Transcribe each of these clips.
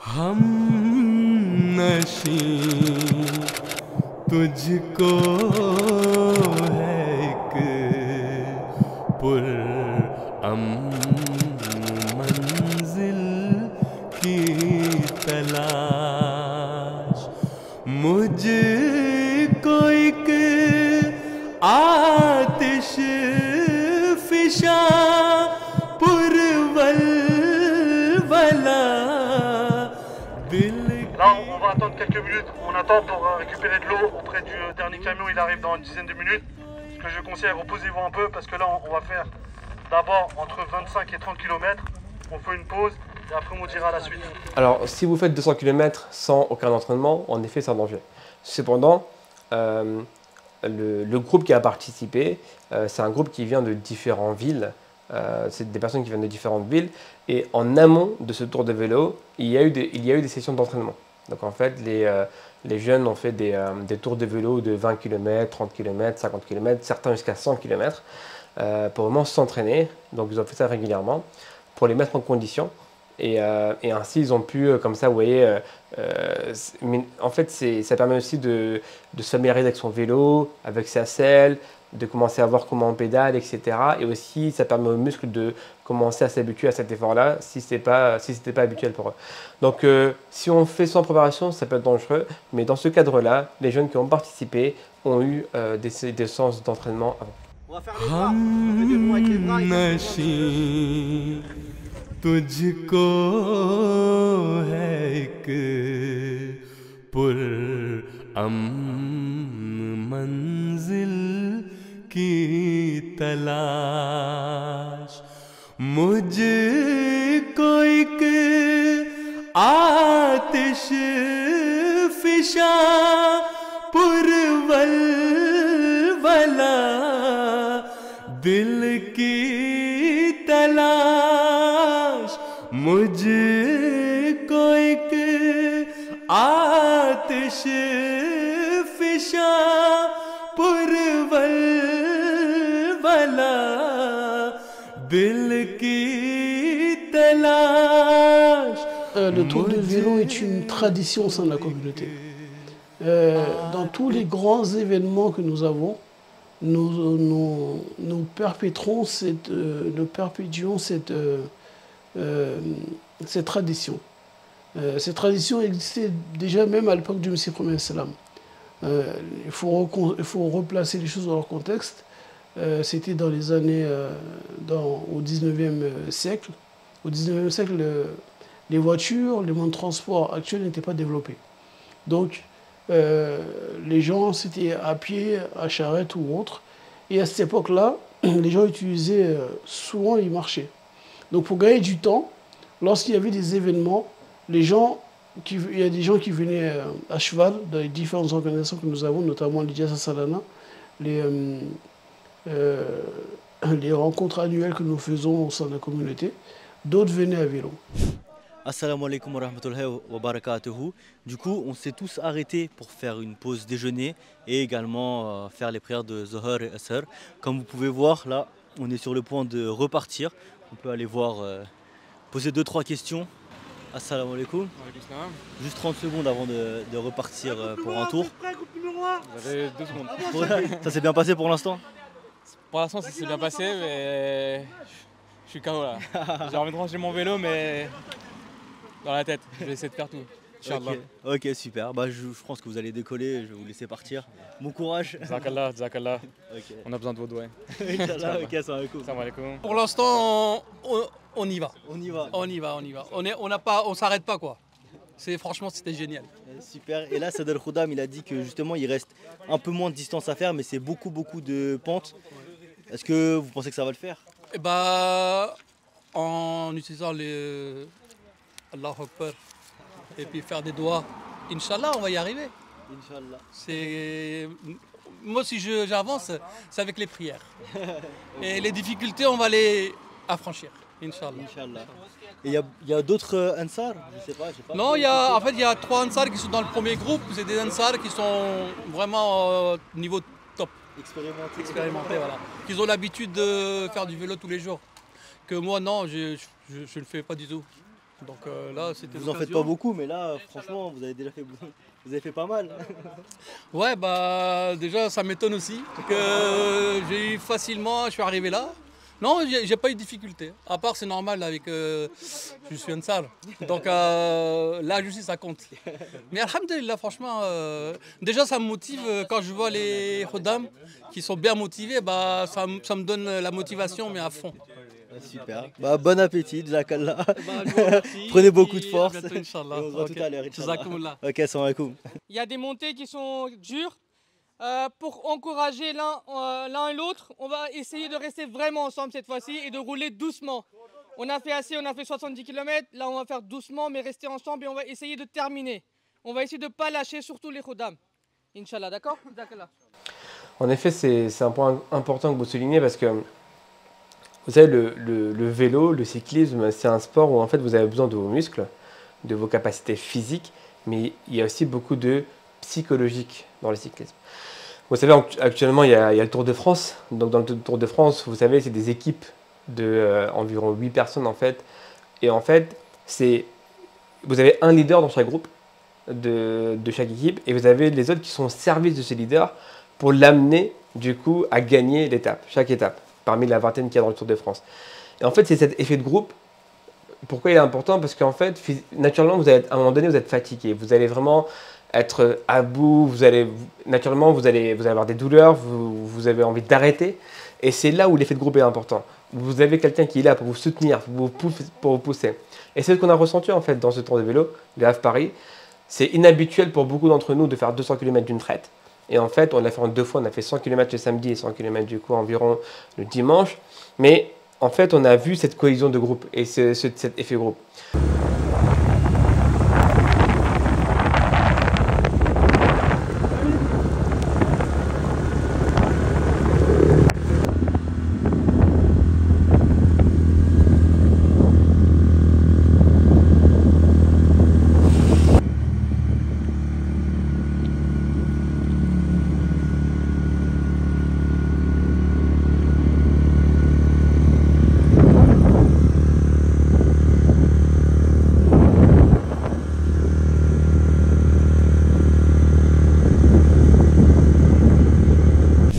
हम नशी तुझको है एक मंजिल की तलाश मुझको एक आतिश फिशा पुरवलवला दिल Là, on va attendre quelques minutes. On attend pour récupérer de l'eau auprès du dernier camion. Il arrive dans une dizaine de minutes. Ce que je conseille, reposez-vous un peu parce que là, on va faire d'abord entre 25 et 30 km. On fait une pause et après, on dira la suite. Alors, si vous faites 200 km sans aucun entraînement, en effet, c'est un danger. Cependant, le groupe qui a participé, c'est un groupe qui vient de différentes villes. C'est des personnes qui viennent de différentes villes. Et en amont de ce tour de vélo, il y a eu des sessions d'entraînement. Donc en fait, les jeunes ont fait des tours de vélo de 20 km, 30 km, 50 km, certains jusqu'à 100 km, pour vraiment s'entraîner. Donc ils ont fait ça régulièrement pour les mettre en condition. Et ainsi, ils ont pu, comme ça, vous voyez, en fait, ça permet aussi de se familiariser avec son vélo, avec sa selle, de commencer à voir comment on pédale, etc. Et aussi, ça permet aux muscles de commencer à s'habituer à cet effort-là, si ce n'était pas habituel pour eux. Donc, si on fait sans préparation, ça peut être dangereux. Mais dans ce cadre-là, les jeunes qui ont participé ont eu des séances d'entraînement avant. On va faire les bras. On fait des ronds avec les bras. तुझको है एक मंजिल की तलाश मुझको एक आतिश फिशा पुरवलवला दिल की तलाश मुझको एक आतिश फिशा पुरवलवला दिल की तलाश. Le tour de vélo est une tradition au sein de la communauté. Dans tous les grands événements que nous avons, nous perpétuons cette tradition. Cette tradition existait déjà même à l'époque du Messie premier salam. Il faut replacer les choses dans leur contexte. C'était dans les années, au 19e siècle. Au 19e siècle, les voitures, les moyens de transport actuels n'étaient pas développés. Donc, les gens, c'était à pied, à charrette ou autre. Et à cette époque-là, les gens utilisaient, souvent ils marchaient. Donc pour gagner du temps, lorsqu'il y avait des événements, il y a des gens qui venaient à cheval dans les différentes organisations que nous avons, notamment l'Ijasa Salana, les rencontres annuelles que nous faisons au sein de la communauté. D'autres venaient à vélo. Assalamu alaikum wa rahmatullahi wa barakatuhu. Du coup, on s'est tous arrêtés pour faire une pause déjeuner et également faire les prières de Zohar et Asr. Comme vous pouvez voir, là, on est sur le point de repartir. On peut aller voir, poser 2-3 questions. Assalamu alaikum. Juste 30 secondes avant de repartir pour un tour. Vous avez 2 secondes. Ça s'est bien passé pour l'instant? Pour l'instant, ça s'est bien passé, mais je suis KO là. J'ai envie de ranger mon vélo, mais dans la tête. Je vais essayer de faire tout. Ok, super. Bah, je pense que vous allez décoller. Je vais vous laisser partir. Bon courage. Zakallah, Zakallah. Okay. On a besoin de vos doigts. Ok, salam alaikum. Pour l'instant, on y va. On y va. On y va. On s'arrête pas quoi. Franchement, c'était génial. Super. Et là, Sadr Khoudam, il a dit que justement, il reste un peu moins de distance à faire, mais c'est beaucoup de pentes. Est-ce que vous pensez que ça va le faire? Et bah, en utilisant les Allahu Akbar et puis faire des doigts, Inch'Allah, on va y arriver. Inch'Allah. Moi, si j'avance, c'est avec les prières. Et les difficultés, on va les affranchir. Inch'Allah. Et il y a d'autres Ansar? Je sais pas. Non, en fait, il y a 3 Ansar qui sont dans le premier groupe. C'est des Ansar qui sont vraiment niveau top. Expérimentés, voilà. Ils ont l'habitude de faire du vélo tous les jours. Que moi, non, je ne le fais pas du tout. Donc là, c'était Vous en faites l'occasion. pas beaucoup, mais là, franchement, vous avez déjà fait, vous avez fait pas mal. Ouais, bah déjà, ça m'étonne aussi que j'ai eu facilement, je suis arrivé là. Non, j'ai pas eu de difficulté. À part, c'est normal avec. Je suis un sale. Donc là, je sais, ça compte. Mais alhamdulillah, franchement, déjà, ça me motive quand je vois les khuddam qui sont bien motivés. Bah, ça me donne la motivation, mais à fond. Super. Bah, bon appétit, Jazakallah. Bah, je vous remercie. Prenez beaucoup de Et à force. bientôt, Inch'Allah. Et on se voit Ok. tout à l'heure, Inch'Allah. Jazakumullah. Ok, salam alaikum. Il y a des montées qui sont dures. Pour encourager l'un et l'autre, on va essayer de rester vraiment ensemble cette fois-ci et de rouler doucement. On a fait assez, on a fait 70 km. Là, on va faire doucement, mais rester ensemble et on va essayer de terminer. On va essayer de ne pas lâcher, surtout les khuddam. Inch'Allah, d'accord? D'accord. En effet, c'est un point important que vous soulignez parce que vous savez, le vélo, le cyclisme, c'est un sport où en fait vous avez besoin de vos muscles, de vos capacités physiques, mais il y a aussi beaucoup de psychologique dans le cyclisme. Vous savez, actuellement, il y a le Tour de France. Donc, dans le Tour de France, vous savez, c'est des équipes de environ 8 personnes, en fait. Et en fait, vous avez un leader dans chaque groupe de chaque équipe et vous avez les autres qui sont au service de ce leader pour l'amener, du coup, à gagner l'étape, chaque étape, parmi la vingtaine qu'il y a dans le Tour de France. Et en fait, c'est cet effet de groupe. Pourquoi il est important? Parce qu'en fait, naturellement, à un moment donné, vous êtes fatigué. Vous allez vraiment être à bout, naturellement, vous allez avoir des douleurs, vous avez envie d'arrêter. Et c'est là où l'effet de groupe est important. Vous avez quelqu'un qui est là pour vous soutenir, pour vous pousser. Et c'est ce qu'on a ressenti en fait dans ce Tour de vélo, le Half Paris. C'est inhabituel pour beaucoup d'entre nous de faire 200 km d'une traite. Et en fait, on l'a fait en 2 fois, on a fait 100 km le samedi et 100 km du coup environ le dimanche. Mais en fait, on a vu cette cohésion de groupe et cet effet groupe.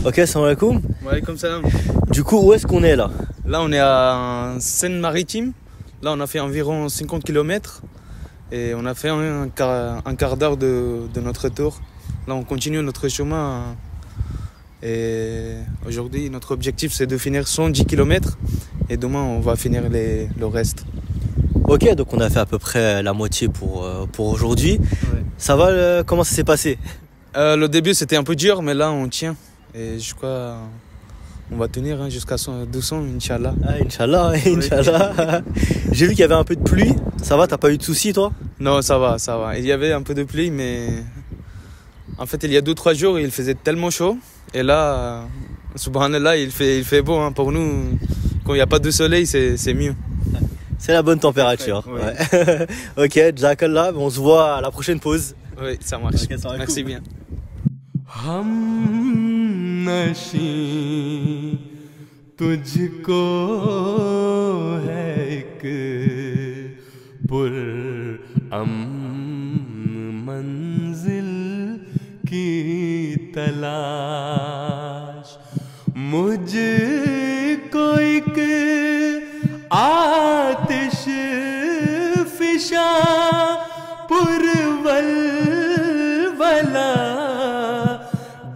Ok, salam alaikum. Walaikum salam. Du coup, où est-ce qu'on est là? Là, on est à Seine-Maritime. Là, on a fait environ 50 km et on a fait un quart d'heure de notre tour. Là, on continue notre chemin et aujourd'hui, notre objectif, c'est de finir 110 km et demain, on va finir le reste. Ok, donc on a fait à peu près la moitié pour aujourd'hui. Ouais. Ça va, comment ça s'est passé? Le début, c'était un peu dur, mais là, on tient. Et je crois on va tenir jusqu'à 200, Inch'Allah. Ah, Inch'Allah, Inch'Allah. J'ai vu qu'il y avait un peu de pluie. Ça va, t'as pas eu de soucis, toi? Non, ça va, ça va. Il y avait un peu de pluie, mais en fait, il y a 2-3 jours, il faisait tellement chaud. Et là, subhanallah, il fait beau. Hein. Pour nous, quand il n'y a pas de soleil, c'est mieux. C'est la bonne température. Ouais. Ouais. Ok, Jazakallah, on se voit à la prochaine pause. Oui, ça marche. Ok, ça va, Merci cool. bien. हम नशी तुझको है एक मंजिल की तलाश मुझको एक आतिश फिशा पुरवल वाला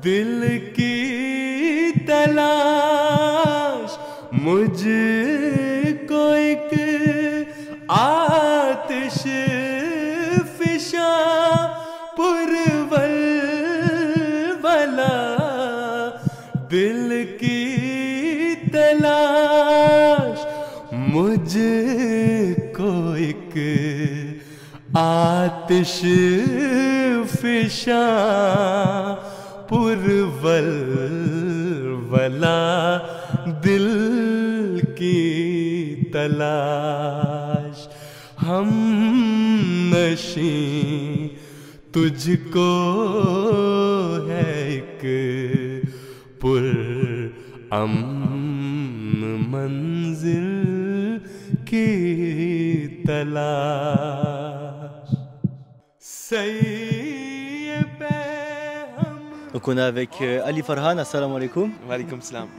दिल की तलाश मुझको एक आतिश फिशा पुरवल वाला दिल की तलाश मुझको एक आतिश फिशा पुरवल वाला दिल की तलाश हम नशी तुझको है एक मंजिल की तलाश सही पे हम Donc on est avec Ali Farhan, assalamu alaikum. Wa alaykoum salam.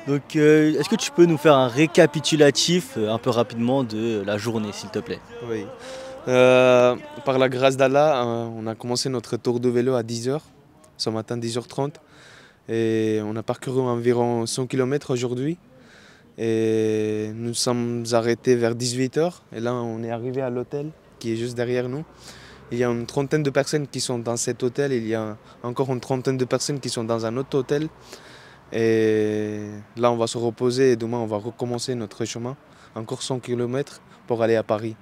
Donc est-ce que tu peux nous faire un récapitulatif un peu rapidement de la journée s'il te plaît? Oui. Par la grâce d'Allah, on a commencé notre tour de vélo à 10h, ce matin 10h30. Et on a parcouru environ 100 km aujourd'hui. Et nous sommes arrêtés vers 18h. Et là, on est arrivé à l'hôtel qui est juste derrière nous. Il y a une trentaine de personnes qui sont dans cet hôtel. Il y a encore une trentaine de personnes qui sont dans un autre hôtel. Et là, on va se reposer et demain, on va recommencer notre chemin. Encore 100 km pour aller à Paris.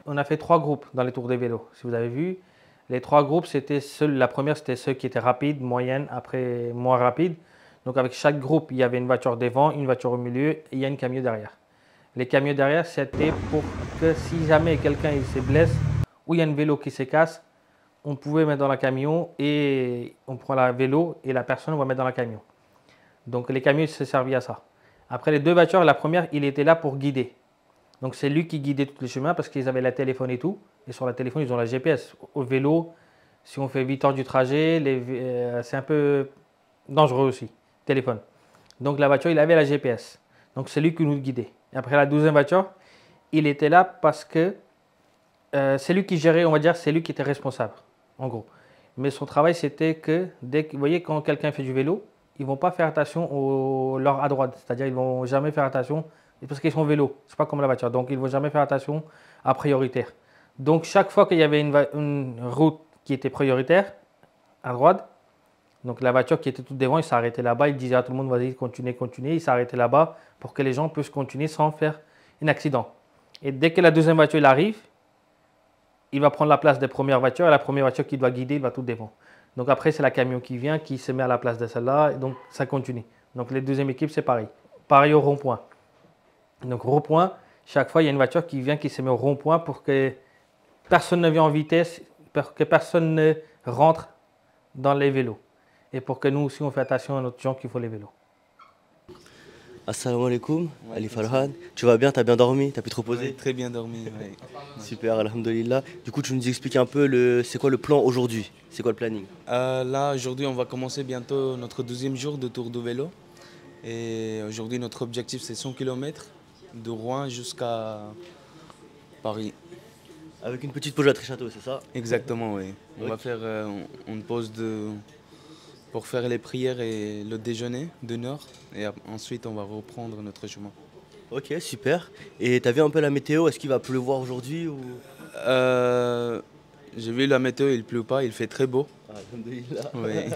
On a fait 3 groupes dans les tours de vélo. Si vous avez vu, les 3 groupes, la première, c'était ceux qui étaient rapides, moyennes, après moins rapides. Donc avec chaque groupe, il y avait une voiture devant, une voiture au milieu et il y a une camion derrière. Les camions derrière, c'était pour que si jamais quelqu'un se blesse ou il y a un vélo qui se casse, on pouvait mettre dans le camion et on prend le vélo et la personne, on va mettre dans le camion. Donc les camions se servaient à ça. Après les 2 voitures, la première, il était là pour guider. Donc c'est lui qui guidait tous les chemins parce qu'ils avaient la téléphone et tout. Et sur la téléphone, ils ont la GPS. Au vélo, si on fait 8 heures du trajet, c'est un peu dangereux aussi, téléphone. Donc la voiture, il avait la GPS. Donc c'est lui qui nous guidait. Et après la 12e voiture, il était là parce que c'est lui qui gérait, on va dire, c'est lui qui était responsable, en gros. Mais son travail, c'était que, vous voyez, quand quelqu'un fait du vélo, ils ne vont pas faire attention à droite. C'est-à-dire, ils ne vont jamais faire attention parce qu'ils sont en vélo. Ce n'est pas comme la voiture. Donc, ils ne vont jamais faire attention à prioritaire. Donc, chaque fois qu'il y avait une route qui était prioritaire, à droite, donc la voiture qui était tout devant, il s'arrêtait là-bas. Il disait à tout le monde, vas-y, continuez, continuez. Il s'arrêtait là-bas pour que les gens puissent continuer sans faire un accident. Et dès que la 2e voiture il arrive, il va prendre la place des premières voitures. Et la première voiture qui doit guider, il va tout devant. Donc après, c'est la camion qui vient, qui se met à la place de celle-là. Et donc, ça continue. Donc, les 2e équipes, c'est pareil. Pareil au rond-point. Donc, rond-point, chaque fois, il y a une voiture qui vient, qui se met au rond-point pour que personne ne vienne en vitesse, pour que personne ne rentre dans les vélos. Et pour que nous aussi, on fait attention à notre gens qui font les vélos. Assalamu alaikum, Ali Farhan. Tu vas bien, t'as bien dormi, t'as pu te reposer? Oui, très bien dormi. Oui. Super, alhamdoulilah. Du coup, tu nous expliques un peu c'est quoi le plan aujourd'hui? C'est quoi le planning? Là, aujourd'hui, on va commencer bientôt notre 12e jour de tour de vélo. Et aujourd'hui, notre objectif, c'est 100 km de Rouen jusqu'à Paris. Avec une petite pause à Tréchâteau, c'est ça? Exactement, oui. On va faire une pause pour faire les prières et le déjeuner d'1 heure. Et ensuite, on va reprendre notre chemin. Ok, super. Et t'as vu un peu la météo? Est-ce qu'il va pleuvoir aujourd'hui ou... J'ai vu la météo, il ne pleut pas, il fait très beau. Alhamdoulilah. Oui.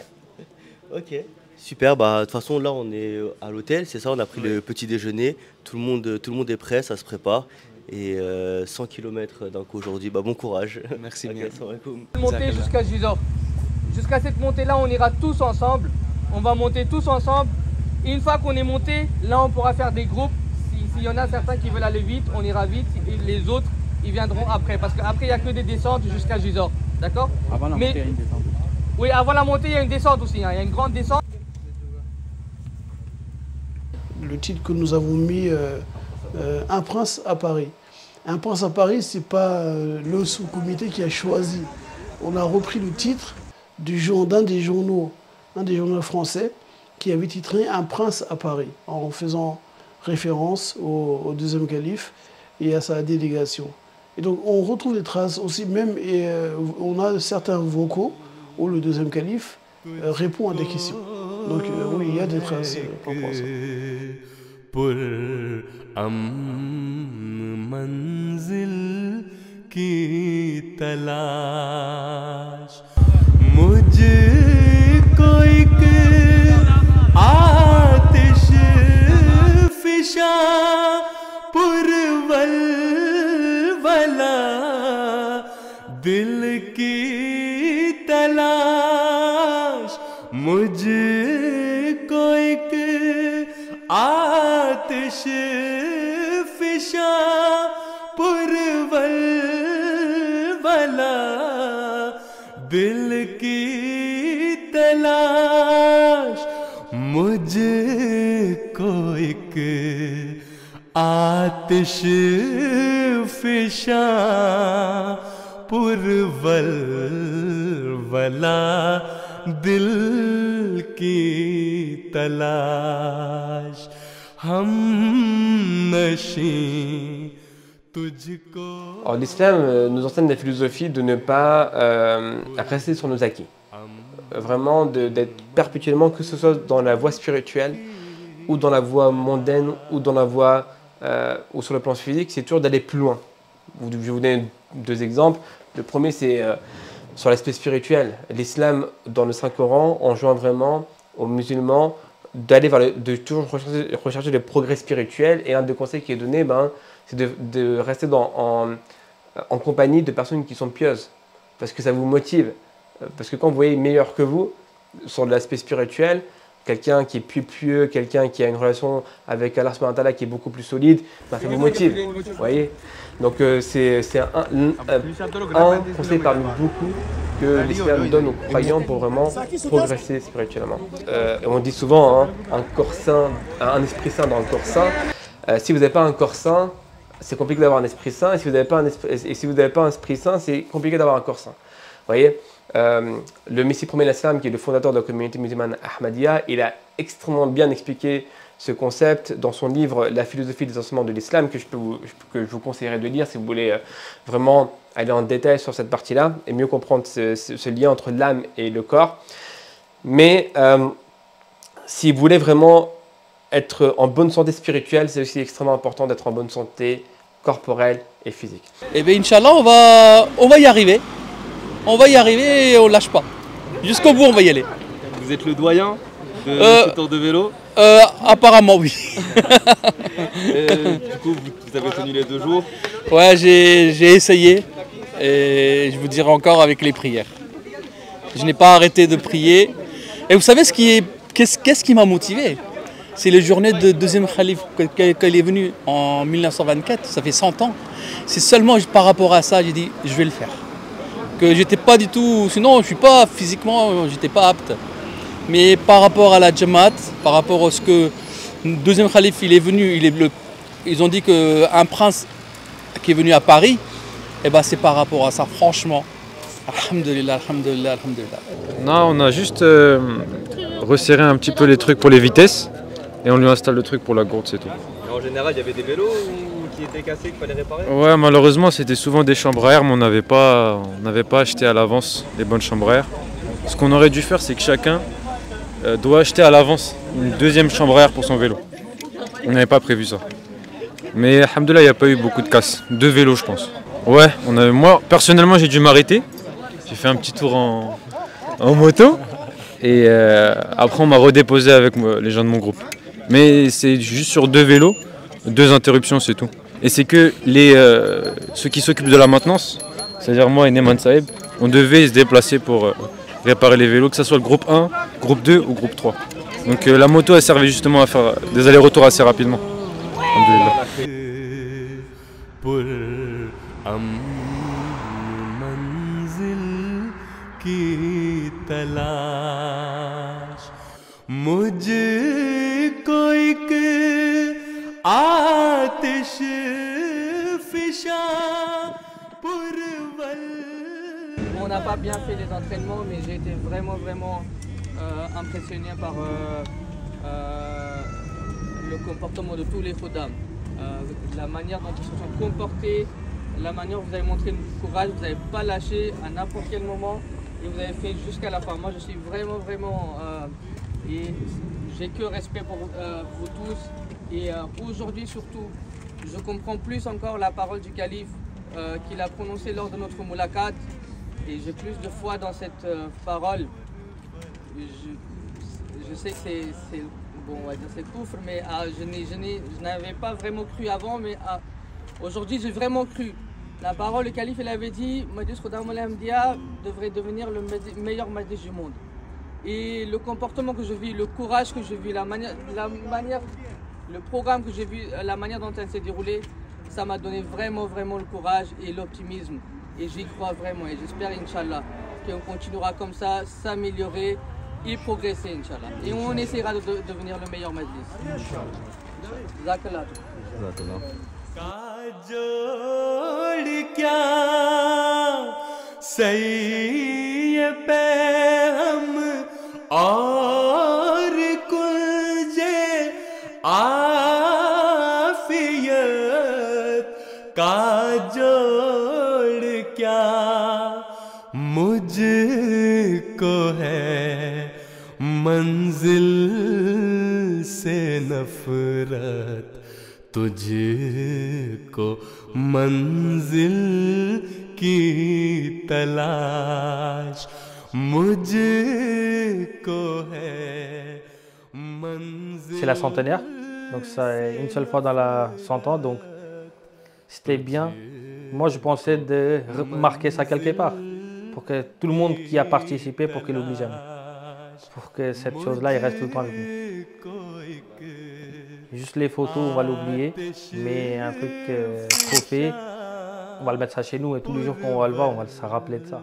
Ok. Super, bah de toute façon là on est à l'hôtel, c'est ça, on a pris le petit déjeuner, tout le monde est prêt, ça se prépare. Et 100 km d'un coup aujourd'hui, bah bon courage. Merci bien. Monter jusqu'à Gisors. Jusqu'à cette montée-là, on ira tous ensemble. On va monter tous ensemble. Et une fois qu'on est monté, là on pourra faire des groupes. S'il y en a certains qui veulent aller vite, on ira vite. Et les autres, ils viendront après. Parce qu'après, il n'y a que des descentes jusqu'à Gisors. D'accord? Avant la montée, il y a une descente. Oui, avant la montée, il y a une descente aussi. Hein. Il y a une grande descente. Le titre que nous avons mis, Un prince à Paris. Un prince à Paris, ce n'est pas le sous-comité qui a choisi. On a repris le titre d'un des journaux français qui avait titré Un prince à Paris, en faisant référence au 2e calife et à sa délégation. Et donc on retrouve des traces aussi, même, et on a certains vocaux où le 2e calife répond à des questions. Donc oui, il y a des traces par rapport à ça. मंजिल की तलाश मुझको एक आतिश फिशा पुरवल वाला दिल की तलाश मुझको एक आतिश फिशा पुरवल वाला दिल की तलाश मुझको एक आतिश फिशा पुरवल वला दिल की तलाश हम नशी तुझको. Alors l'islam nous enseigne la philosophie de ne pas rester sur nos acquis. Vraiment d'être perpétuellement, que ce soit dans la voie spirituelle ou dans la voie mondaine ou dans la voie ou sur le plan physique, c'est toujours d'aller plus loin. Je vais vous donner 2 exemples. Le premier, c'est sur l'aspect spirituel. L'islam, dans le Saint-Coran, enjoint vraiment aux musulmans d'aller de toujours rechercher le progrès spirituel. Et un des conseils qui est donné, c'est de rester en compagnie de personnes qui sont pieuses, parce que ça vous motive. Parce que quand vous voyez meilleur que vous, sur l'aspect spirituel, quelqu'un qui est plus pieux, quelqu'un qui a une relation avec Allah subhanahu wa ta'ala qui est beaucoup plus solide, ça vous motive. Vous voyez? Donc c'est un conseil parmi beaucoup que l'islam donne aux croyants pour vraiment progresser spirituellement. On dit souvent un corps sain, un esprit sain dans le corps sain. Si vous n'avez pas un corps sain, c'est compliqué d'avoir un esprit sain. Et si vous n'avez pas un esprit sain, c'est compliqué d'avoir un corps sain. Vous voyez? Le Messie premier l'Islam, qui est le fondateur de la communauté musulmane Ahmadiyya, il a extrêmement bien expliqué ce concept dans son livre La philosophie des enseignements de l'Islam, que je vous conseillerais de lire si vous voulez vraiment aller en détail sur cette partie-là et mieux comprendre ce lien entre l'âme et le corps. Mais si vous voulez vraiment être en bonne santé spirituelle, c'est aussi extrêmement important d'être en bonne santé corporelle et physique. Eh bien, Inch'Allah, on va y arriver. On va y arriver et on lâche pas. Jusqu'au bout, on va y aller. Vous êtes le doyen de tour de vélo? Apparemment, oui. Du coup, vous avez tenu les 2 jours? Ouais, j'ai essayé. Et je vous dirai encore avec les prières. Je n'ai pas arrêté de prier. Et vous savez qu'est-ce qui m'a motivé? C'est les journées de deuxième calife qu'elle est venue en 1924. Ça fait 100 ans. C'est seulement par rapport à ça, j'ai dit, je vais le faire. Que j'étais pas du tout, sinon je suis pas physiquement, j'étais pas apte. Mais par rapport à la Jamaat, par rapport à ce que le deuxième calife il est venu, ils ont dit qu'un prince qui est venu à Paris, et ben c'est par rapport à ça, franchement. Alhamdulillah, alhamdulillah, alhamdulillah. Non, on a juste resserré un petit peu les trucs pour les vitesses et on lui installe le truc pour la gourde, c'est tout. Et en général, il y avait des vélos qui étaient cassés, qu'il fallait réparer? Ouais, malheureusement, c'était souvent des chambres à air, mais on n'avait pas acheté à l'avance les bonnes chambres à air. Ce qu'on aurait dû faire, c'est que chacun doit acheter à l'avance une 2e chambre à air pour son vélo. On n'avait pas prévu ça. Mais alhamdoulilah, il n'y a pas eu beaucoup de casses. 2 vélos, je pense. Ouais, moi, personnellement, j'ai dû m'arrêter. J'ai fait un petit tour en moto. Et après, on m'a redéposé avec les gens de mon groupe. Mais c'est juste sur 2 vélos, 2 interruptions, c'est tout. Et c'est que ceux qui s'occupent de la maintenance, c'est-à-dire moi et Neman Saeb, on devait se déplacer pour réparer les vélos, que ce soit le groupe 1, groupe 2 ou groupe 3. Donc la moto, elle servait justement à faire des allers-retours assez rapidement. On n'a pas bien fait les entraînements, mais j'ai été vraiment impressionné par le comportement de tous les Khuddam. La manière dont ils se sont comportés, la manière dont vous avez montré le courage, vous n'avez pas lâché à n'importe quel moment et vous avez fait jusqu'à la fin. Moi je suis vraiment et j'ai que respect pour vous tous et aujourd'hui surtout je comprends plus encore la parole du calife qu'il a prononcée lors de notre moulakat et j'ai plus de foi dans cette parole. Je sais que c'est bon, on va dire c'est coufre, mais je n'avais pas vraiment cru avant, mais aujourd'hui j'ai vraiment cru. La parole, le calife, il avait dit Mahdi Khuddam al-Ahmadiyya devrait devenir le meilleur Mahdi du monde. Et le comportement que je vis, le courage que je vis, la manière, le programme que j'ai vu, la manière dont elle s'est déroulée, ça m'a donné vraiment le courage et l'optimisme. Et j'y crois vraiment et j'espère, Inch'Allah, qu'on continuera comme ça, s'améliorer et progresser, Inch'Allah. Et on essaiera de devenir le meilleur Majlis. Inch'Allah. जोड़ क्या सही पे हम और कुंजे आफियत का जोड़ क्या मुझको है मंजिल से नफरत तुझको मंजिल की तलाश मुझको है मंजिल. C'est la centenaire, donc ça est une seule fois dans la 100 ans, donc c'était bien. Moi je pensais de marquer ça quelque part, pour que tout le monde qui a participé, pour qu'il n'oublie jamais. Pour que cette chose-là, il reste tout le temps avec nous. Juste les photos, on va l'oublier, mais un truc trophée, on va le mettre ça chez nous et tous les jours qu'on va le voir, on va se rappeler de ça.